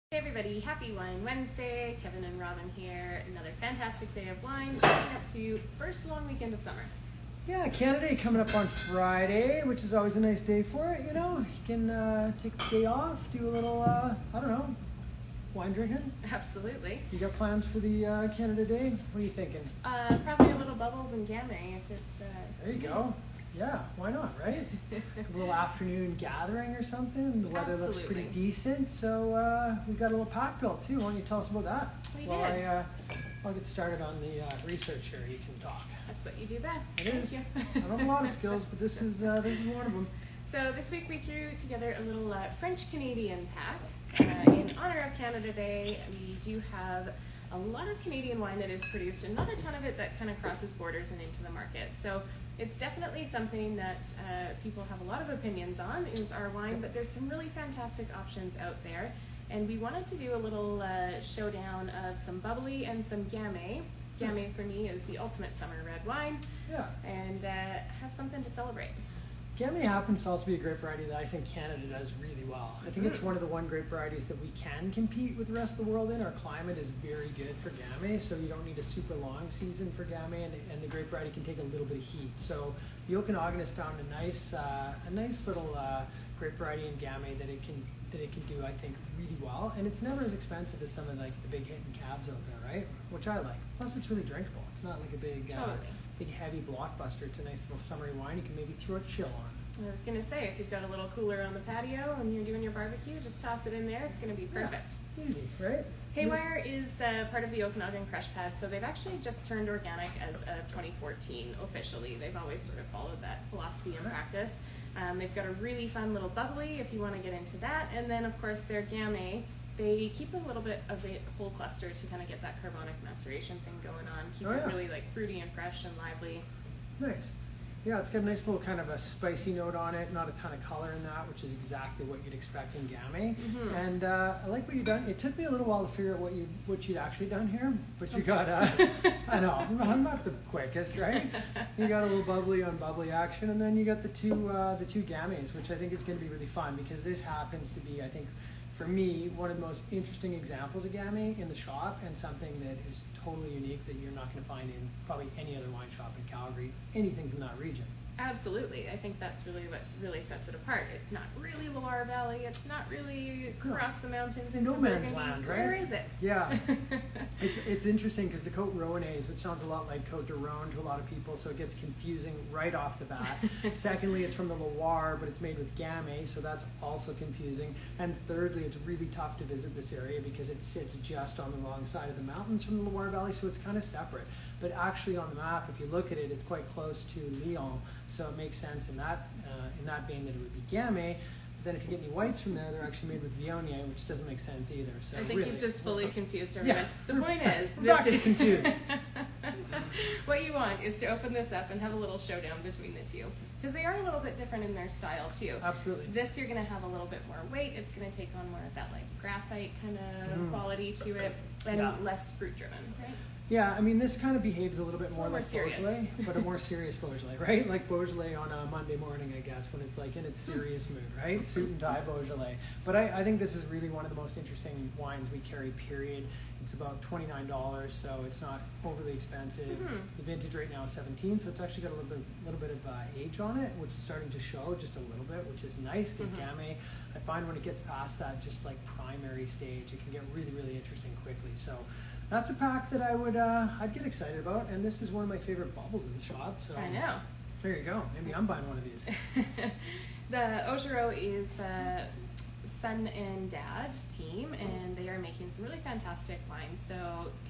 Hey everybody, happy Wine Wednesday. Kevin and Robin here. Another fantastic day of wine leading up to first long weekend of summer. Yeah, Canada Day coming up on Friday, which is always a nice day for it, you know. You can take the day off, do a little, I don't know, wine drinking. Absolutely. You got plans for the Canada Day? What are you thinking? Probably a little bubbles and gamay if it's There you go. Yeah, why not, right? A little afternoon gathering or something. The weather looks pretty decent, so we got a little pack built too. Why don't you tell us about that? I'll get started on the research here. You can talk. That's what you do best. It is. I don't have a lot of skills, but this is one of them. So this week we threw together a little French-Canadian pack. In honor of Canada Day, we do have a lot of Canadian wine that is produced and not a ton of it that kind of crosses borders and into the market. So it's definitely something that people have a lot of opinions on, is our wine, but there's some really fantastic options out there. And we wanted to do a little showdown of some bubbly and some gamay. Gamay for me is the ultimate summer red wine. Yeah. And have something to celebrate. Gamay happens to also be a grape variety that I think Canada does really well. I think it's one of the grape varieties that we can compete with the rest of the world in. Our climate is very good for Gamay, so you don't need a super long season for Gamay, and the grape variety can take a little bit of heat. So the Okanagan has found a nice little grape variety in Gamay that it can do, I think, really well. And it's never as expensive as some of like the big hitting cabs out there, right? Which I like. Plus, it's really drinkable. It's not like a big heavy blockbuster. It's a nice little summery wine. You can maybe throw a chill on. I was going to say, if you've got a little cooler on the patio and you're doing your barbecue, just toss it in there. It's going to be perfect. Yeah, easy, right? Haywire is part of the Okanagan Crush Pad, so they've actually just turned organic as of 2014 officially. They've always sort of followed that philosophy and practice. They've got a really fun little bubbly if you want to get into that, and then of course their gamay. They keep a little bit of the whole cluster to kind of get that carbonic maceration thing going on. Keep it really like fruity and fresh and lively. Nice. Yeah, it's got a nice little kind of a spicy note on it, not a ton of color in that, which is exactly what you'd expect in Gamay. And I like what you've done. It took me a little while to figure out what you'd actually done here, but you got, I know, I'm not the quickest, right? You got a little bubbly on bubbly action, and then you got the two Gamays, which I think is going to be really fun, because this happens to be, I think, for me, one of the most interesting examples of Gamay in the shop, and something that is totally unique that you're not going to find in probably any other wine shop in Calgary, anything from that region. Absolutely. I think that's really what really sets it apart. It's not really Loire Valley. It's not really across the mountains into no man's land, right? Where is it? Yeah. It's interesting because the Côte Rhônaise, which sounds a lot like Côte de Rhône to a lot of people, so it gets confusing right off the bat. Secondly, it's from the Loire, but it's made with Gamay, so that's also confusing. And thirdly, it's really tough to visit this area because it sits just on the wrong side of the mountains from the Loire Valley, so it's kind of separate. But actually on the map, if you look at it, it's quite close to Lyon, so it makes sense in that vein that it would be Gamay. But then if you get any whites from there, they're actually made with Viognier, which doesn't make sense either. So I think you've just fully confused everyone. Yeah. The point is, confused. What you want is to open this up and have a little showdown between the two, because they are a little bit different in their style too. Absolutely. This you're going to have a little bit more weight. It's going to take on more of that like graphite kind of quality to it, and less fruit driven, right? Yeah, I mean, this kind of behaves a little bit more like Beaujolais, but a more serious Beaujolais, right? Like Beaujolais on a Monday morning, I guess, when it's like in its serious mood, right? Suit and tie Beaujolais. But I think this is really one of the most interesting wines we carry, period. It's about $29, so it's not overly expensive. The vintage right now is 17, so it's actually got a little bit of age on it, which is starting to show just a little bit, which is nice, because Gamay, I find when it gets past that just like primary stage, it can get really, really interesting quickly. So that's a pack that I'd get excited about, and this is one of my favorite bubbles in the shop. So I know. There you go. Maybe I'm buying one of these. The Augereau is son and dad team, and they are making some really fantastic wines. So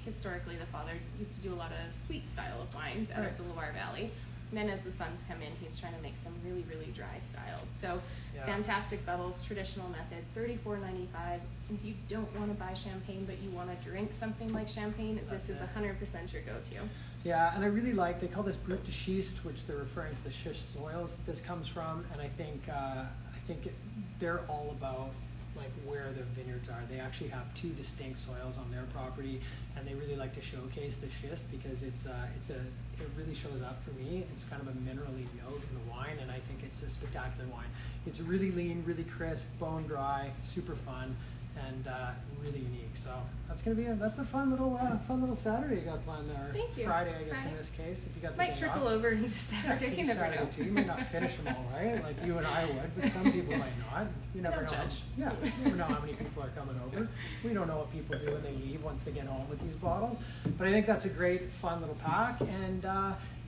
historically, the father used to do a lot of sweet style of wines out of the Loire Valley. And then as the sons come in, he's trying to make some really, really dry styles. So fantastic bubbles, traditional method, $34.95. If you don't want to buy champagne, but you want to drink something like champagne, this is 100% your go-to. Yeah, and I really like, they call this Brut de Schiste, which they're referring to the schist soils that this comes from, and I think they're all about like where the vineyards are. They actually have two distinct soils on their property, and they really like to showcase the schist because it really shows up for me. It's kind of a minerally note in the wine, and I think it's a spectacular wine. It's really lean, really crisp, bone dry, super fun, and really unique. So that's gonna be that's a fun little Saturday you got planned there. Thank you. Friday, I guess Friday. in this case, if you got the Might day trickle off. over into Yeah, Saturday. could be You never Saturday know. too. You might not finish them all, right? Like you and I would, but some people might not. You never Don't know. judge. Yeah, you never know how many people are coming over. We don't know what people do when they leave once they get home with these bottles. But I think that's a great, fun little pack. And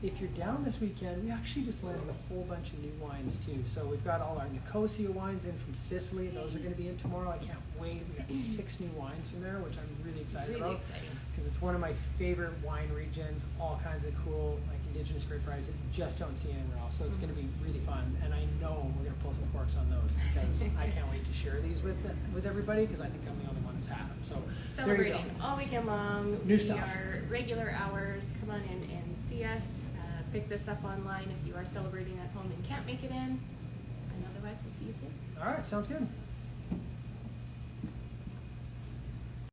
if you're down this weekend, we actually just landed a whole bunch of new wines too. So we've got all our Nicosia wines in from Sicily. Those are going to be in tomorrow. I can't wait. We got 6 new wines from there, which I'm really excited Really about. exciting. Because it's one of my favorite wine regions. All kinds of cool, like indigenous grape varieties that you just don't see anywhere else. So it's going to be really fun. And I know we're going to pull some corks on those because I can't wait to share these with everybody because I think I'm the only one who's had them. So there you go. Celebrating all weekend long. New we stuff. are regular hours. Come on in and see us. Pick this up online if you are celebrating at home and can't make it in. And otherwise, we'll see you soon. All right, sounds good.